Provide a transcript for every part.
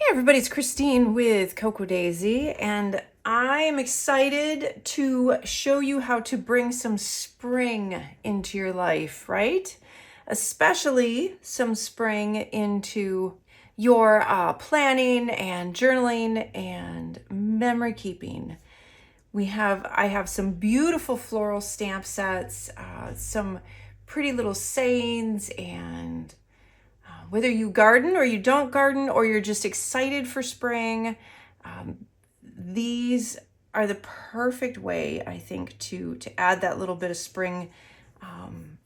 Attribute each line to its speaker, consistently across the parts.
Speaker 1: Everybody, it's Christine with Cocoa Daisy, and I am excited to show you how to bring some spring into your life, right? Especially some spring into your planning and journaling and memory keeping. I have some beautiful floral stamp sets, some pretty little sayings, and whether you garden or you don't garden or you're just excited for spring, these are the perfect way, I think, to add that little bit of spring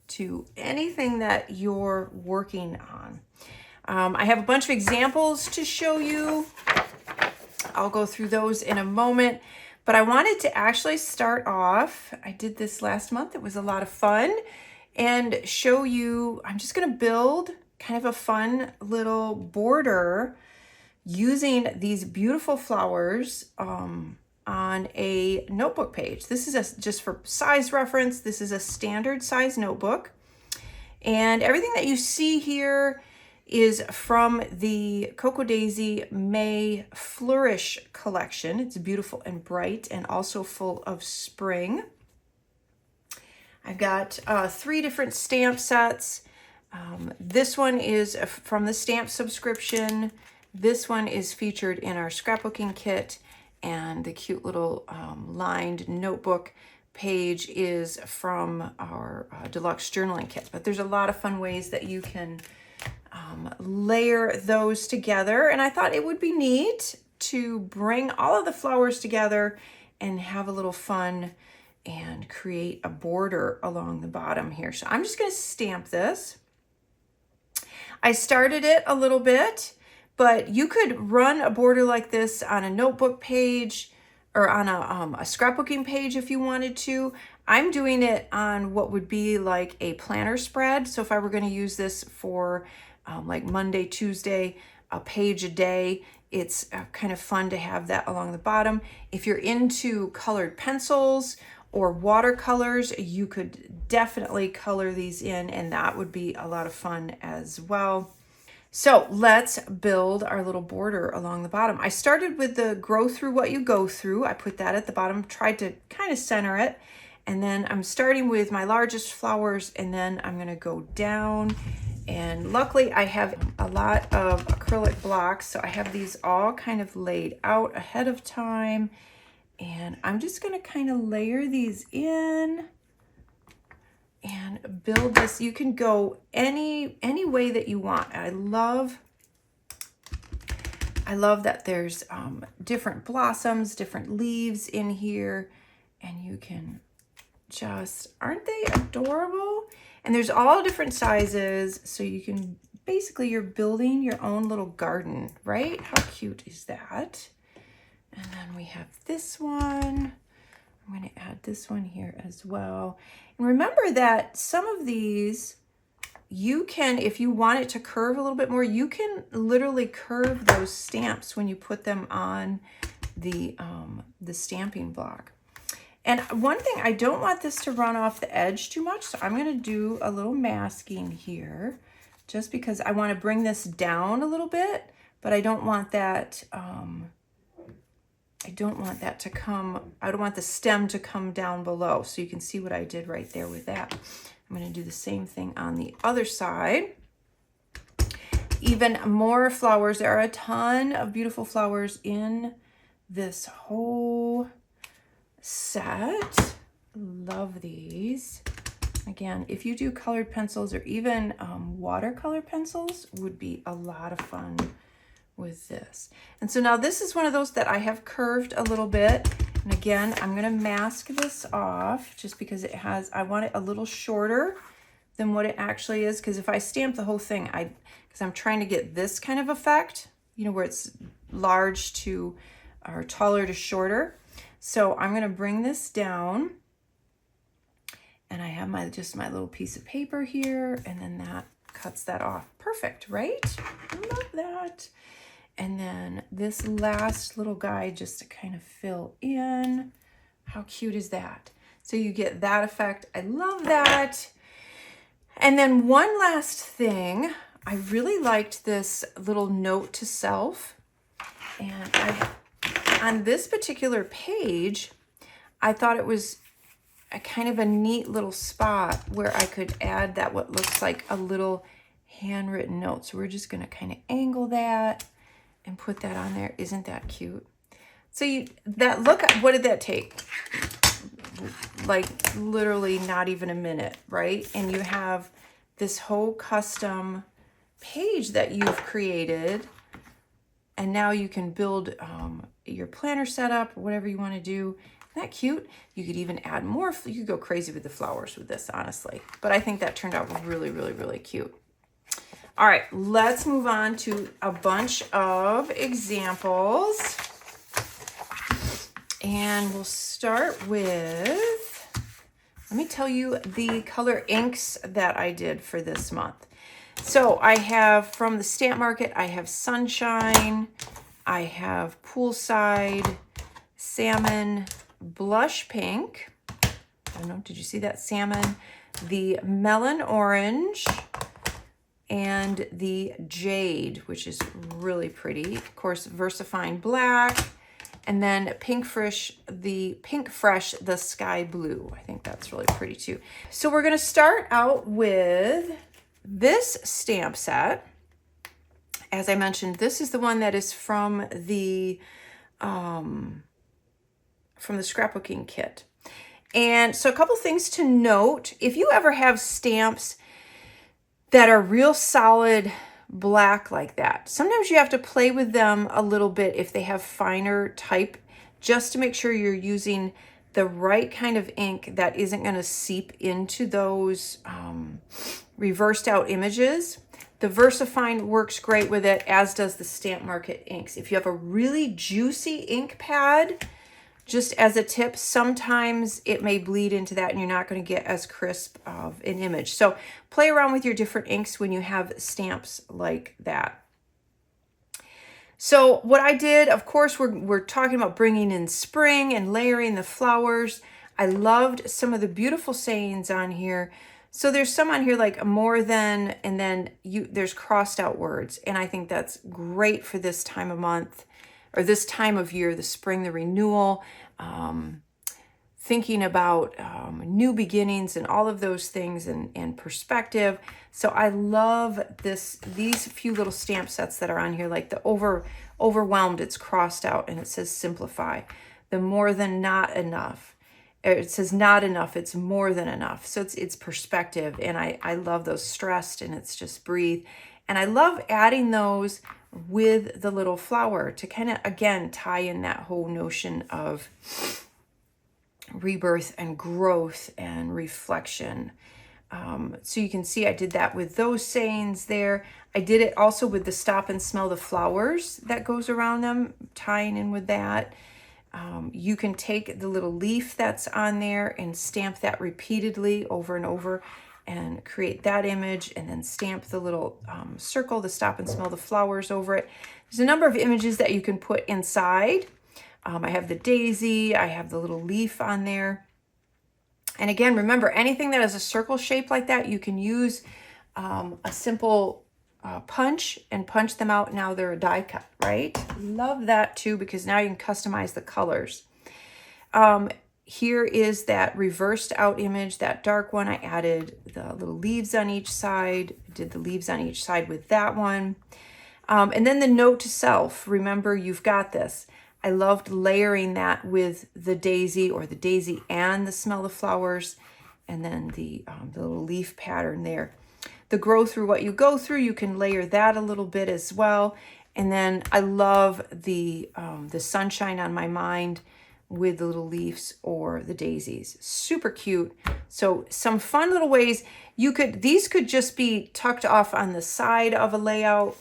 Speaker 1: to anything that you're working on. I have a bunch of examples to show you. I'll go through those in a moment, but I wanted to actually start off. I did this last month. It was a lot of fun, and show you, I'm just going to build kind of a fun little border using these beautiful flowers on a notebook page. This is just for size reference. This is a standard size notebook. And everything that you see here is from the Cocoa Daisy May Flourish collection. It's beautiful and bright and also full of spring. I've got 3 different stamp sets. This one is from the stamp subscription. This one is featured in our scrapbooking kit, and the cute little lined notebook page is from our deluxe journaling kit. But there's a lot of fun ways that you can layer those together, and I thought it would be neat to bring all of the flowers together and have a little fun and create a border along the bottom here. So I'm just going to stamp this. I started it a little bit, but you could run a border like this on a notebook page or on a scrapbooking page if you wanted to. I'm doing it on what would be like a planner spread. So if I were going to use this for like Monday, Tuesday, a page a day, it's kind of fun to have that along the bottom. If you're into colored pencils or watercolors, you could definitely color these in, and that would be a lot of fun as well. So let's build our little border along the bottom. I started with the grow through what you go through. I put that at the bottom, tried to kind of center it. And then I'm starting with my largest flowers, and then I'm gonna go down. And luckily I have a lot of acrylic blocks, so I have these all kind of laid out ahead of time. And I'm just going to kind of layer these in and build this. You can go any way that you want. I love that there's different blossoms, different leaves in here, and you can just, aren't they adorable? And there's all different sizes, so you can basically, you're building your own little garden, right? How cute is that? And then we have this one. I'm going to add this one here as well. And remember that some of these, you can, if you want it to curve a little bit more, you can literally curve those stamps when you put them on the stamping block. And one thing, I don't want this to run off the edge too much, so I'm going to do a little masking here, just because I want to bring this down a little bit, but I don't want that... I don't want the stem to come down below. So you can see what I did right there with that. I'm going to do the same thing on the other side. Even more flowers. There are a ton of beautiful flowers in this whole set. Love these. Again, if you do colored pencils or even watercolor pencils, would be a lot of fun with this. And so now this is one of those that I have curved a little bit. And again, I'm going to mask this off just because I want it a little shorter than what it actually is. Because if I stamp the whole thing, because I'm trying to get this kind of effect, you know, where it's large to, or taller to shorter. So I'm going to bring this down, and I have just my little piece of paper here, and then that cuts that off. Perfect, right? I love that. And then this last little guy just to kind of fill in. How cute is that? So you get that effect. I love that. And then one last thing, I really liked this little note to self. And on this particular page, I thought it was a kind of a neat little spot where I could add that what looks like a little handwritten note. So we're just going to kind of angle that and put that on there. Isn't that cute? So what did that take? Like literally not even a minute, right? And you have this whole custom page that you've created, and now you can build your planner setup, whatever you want to do. Isn't that cute? You could even add more. You could go crazy with the flowers with this, honestly. But I think that turned out really, really, really cute. All right, let's move on to a bunch of examples. And we'll start with, let me tell you the color inks that I did for this month. So I have from the Stamp Market, I have Sunshine, I have Poolside, Salmon, Blush Pink. I don't know, did you see that? Salmon, the Melon Orange, and the Jade, which is really pretty. Of course, VersaFine Black. And then Pink Fresh, the Sky Blue. I think that's really pretty too. So we're going to start out with this stamp set. As I mentioned, this is the one that is from the scrapbooking kit. And so a couple things to note. If you ever have stamps that are real solid black like that, sometimes you have to play with them a little bit if they have finer type, just to make sure you're using the right kind of ink that isn't going to seep into those reversed out images. The VersaFine works great with it, as does the Stamp Market inks. If you have a really juicy ink pad, just as a tip, sometimes it may bleed into that and you're not going to get as crisp of an image. So play around with your different inks when you have stamps like that. So what I did, of course, we're talking about bringing in spring and layering the flowers. I loved some of the beautiful sayings on here. So there's some on here like more than, and then there's crossed out words. And I think that's great for this time of month, or this time of year, the spring, the renewal, thinking about new beginnings and all of those things and perspective. So I love these few little stamp sets that are on here, like the overwhelmed, it's crossed out and it says simplify. The more than not enough. It says not enough, it's more than enough. So it's perspective, and I love those stressed, and it's just breathe. And I love adding those with the little flower to kind of, again, tie in that whole notion of rebirth and growth and reflection. So you can see I did that with those sayings there. I did it also with the stop and smell the flowers that goes around them, tying in with that. You can take the little leaf that's on there and stamp that repeatedly over and over and create that image, and then stamp the little circle, the stop and smell the flowers over it. There's a number of images that you can put inside. I have the daisy, I have the little leaf on there. And again, remember, anything that has a circle shape like that, you can use a simple punch and punch them out. Now they're a die cut, right? Love that too, because now you can customize the colors. Here is that reversed out image, that dark one. I added the little leaves on each side, did the leaves on each side with that one. And then the note to self, remember, you've got this. I loved layering that with the daisy, or the daisy and the smell of flowers, and then the little leaf pattern there. The grow through what you go through, you can layer that a little bit as well. And then I love the sunshine on my mind with the little leaves or the daisies. Super cute. So some fun little ways these could just be tucked off on the side of a layout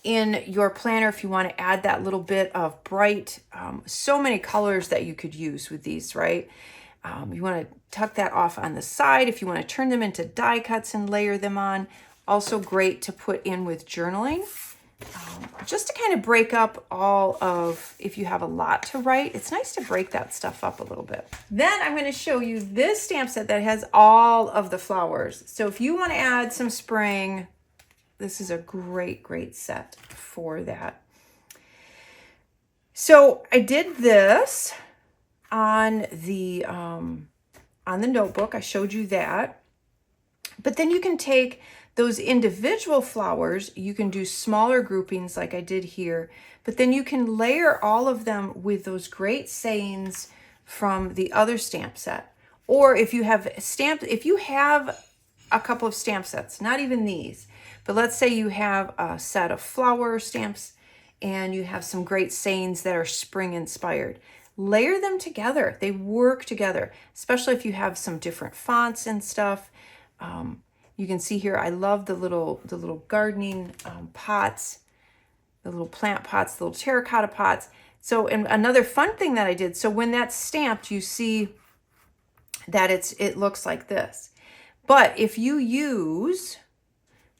Speaker 1: in your planner if you want to add that little bit of bright, so many colors that you could use with these, right? You want to tuck that off on the side if you want to turn them into die cuts and layer them on. Also great to put in with journaling. Just to kind of break up all of, if you have a lot to write, it's nice to break that stuff up a little bit. Then I'm going to show you this stamp set that has all of the flowers. So if you want to add some spring, this is a great, great set for that. So I did this on the notebook. I showed you that. But then you can take those individual flowers, you can do smaller groupings like I did here, but then you can layer all of them with those great sayings from the other stamp set. Or if you have a couple of stamp sets, not even these, but let's say you have a set of flower stamps and you have some great sayings that are spring inspired. Layer them together. They work together, especially if you have some different fonts and stuff. You can see here, I love the little gardening pots, the little plant pots, the little terracotta pots. So, and another fun thing that I did, so when that's stamped, you see that it looks like this. But if you use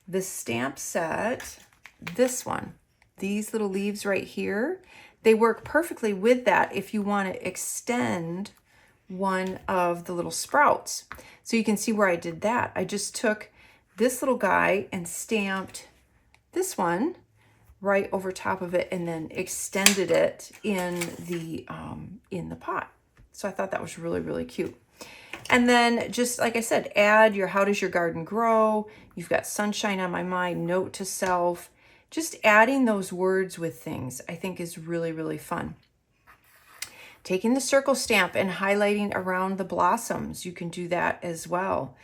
Speaker 1: the stamp set, this one, these little leaves right here, they work perfectly with that if you want to extend one of the little sprouts. So you can see where I did that. I just took this little guy and stamped this one right over top of it and then extended it in the pot. So I thought that was really, really cute. And then just like I said, add your how does your garden grow? You've got sunshine on my mind, note to self. Just adding those words with things I think is really, really fun. Taking the circle stamp and highlighting around the blossoms, you can do that as well.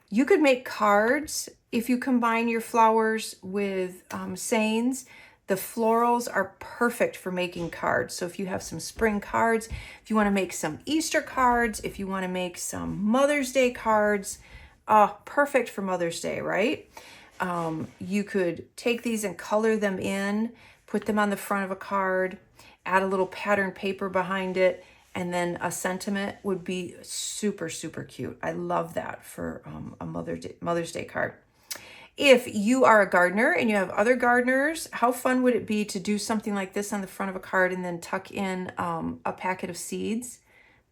Speaker 1: You could make cards if you combine your flowers with sayings. The florals are perfect for making cards. So if you have some spring cards, if you want to make some Easter cards, if you want to make some Mother's Day cards, perfect for Mother's Day, right? You could take these and color them in, put them on the front of a card, add a little pattern paper behind it, and then a sentiment would be super, super cute. I love that for a Mother's Day card. If you are a gardener and you have other gardeners, how fun would it be to do something like this on the front of a card and then tuck in a packet of seeds?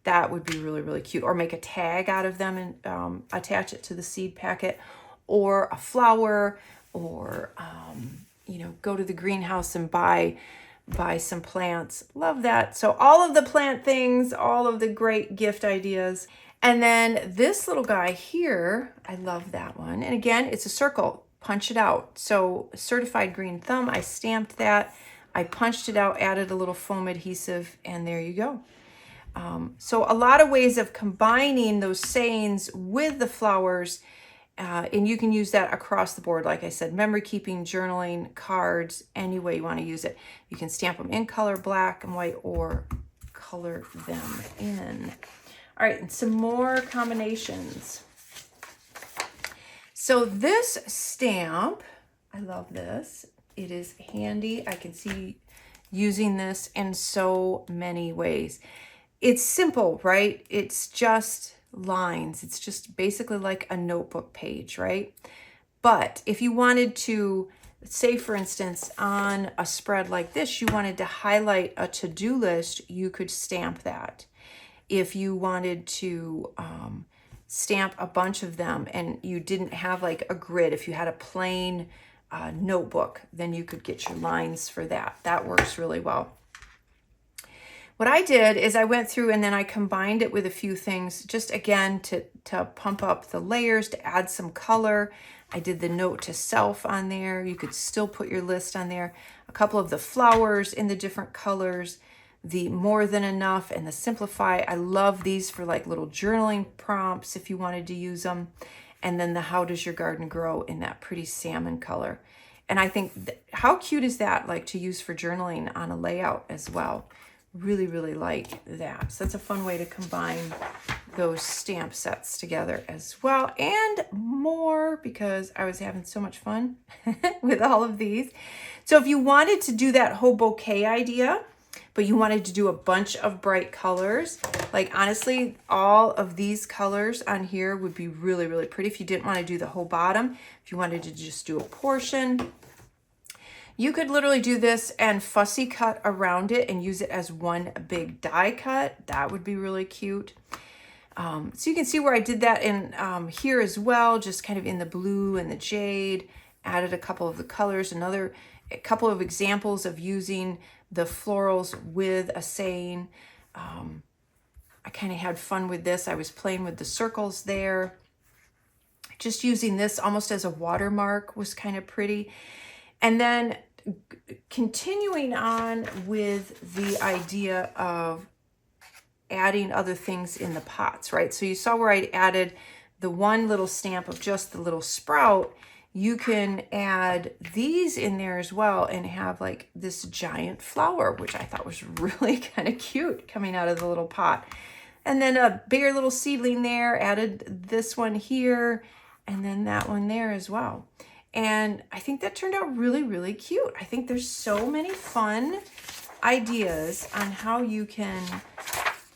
Speaker 1: That would be really, really cute. Or make a tag out of them and attach it to the seed packet, or a flower, or go to the greenhouse and buy some plants. Love that. So all of the plant things, all of the great gift ideas. And then this little guy here, I love that one. And again, it's a circle, punch it out. So certified green thumb, I stamped that. I punched it out, added a little foam adhesive, and there you go. So a lot of ways of combining those sayings with the flowers, and you can use that across the board. Like I said, memory keeping, journaling, cards, any way you want to use it. You can stamp them in color, black and white, or color them in. All right, and some more combinations. So this stamp, I love this. It is handy. I can see using this in so many ways. It's simple, right? It's just lines. It's just basically like a notebook page, right? But if you wanted to, say for instance, on a spread like this, you wanted to highlight a to-do list, you could stamp that. If you wanted to stamp a bunch of them and you didn't have like a grid, if you had a plain notebook, then you could get your lines for that. That works really well. What I did is I went through and then I combined it with a few things, just again to pump up the layers, to add some color. I did the note to self on there. You could still put your list on there. A couple of the flowers in the different colors, the more than enough and the simplify. I love these for like little journaling prompts if you wanted to use them. And then the how does your garden grow in that pretty salmon color. And I think, how cute is that, like to use for journaling on a layout as well. Really, really like that. So that's a fun way to combine those stamp sets together as well, and more, because I was having so much fun with all of these. So if you wanted to do that whole bouquet idea, but you wanted to do a bunch of bright colors, like honestly, all of these colors on here would be really, really pretty. If you didn't want to do the whole bottom, if you wanted to just do a portion, you could literally do this and fussy cut around it and use it as one big die cut. That would be really cute. So you can see where I did that in here as well, just kind of in the blue and the jade, added a couple of the colors, a couple of examples of using the florals with a saying. I kind of had fun with this. I was playing with the circles there. Just using this almost as a watermark was kind of pretty. And then continuing on with the idea of adding other things in the pots, right? So you saw where I added the one little stamp of just the little sprout. You can add these in there as well and have like this giant flower, which I thought was really kind of cute coming out of the little pot. And then a bigger little seedling there, added this one here, and then that one there as well. And I think that turned out really, really cute. I think there's so many fun ideas on how you can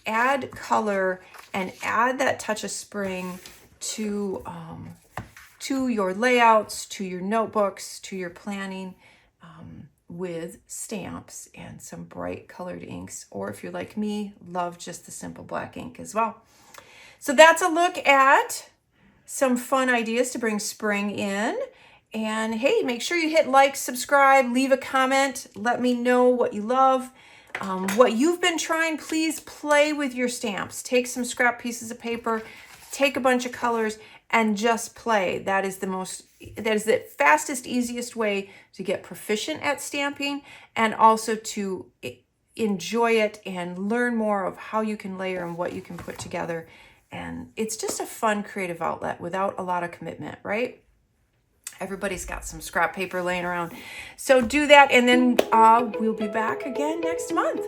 Speaker 1: add color and add that touch of spring to your layouts, to your notebooks, to your planning, with stamps and some bright colored inks. Or if you're like me, love just the simple black ink as well. So that's a look at some fun ideas to bring spring in. And hey, make sure you hit like, subscribe, leave a comment. Let me know what you love, what you've been trying. Please play with your stamps. Take some scrap pieces of paper, take a bunch of colors, and just play. That is the fastest, easiest way to get proficient at stamping, and also to enjoy it and learn more of how you can layer and what you can put together. And it's just a fun creative outlet without a lot of commitment, right? Everybody's got some scrap paper laying around. So do that, and then we'll be back again next month.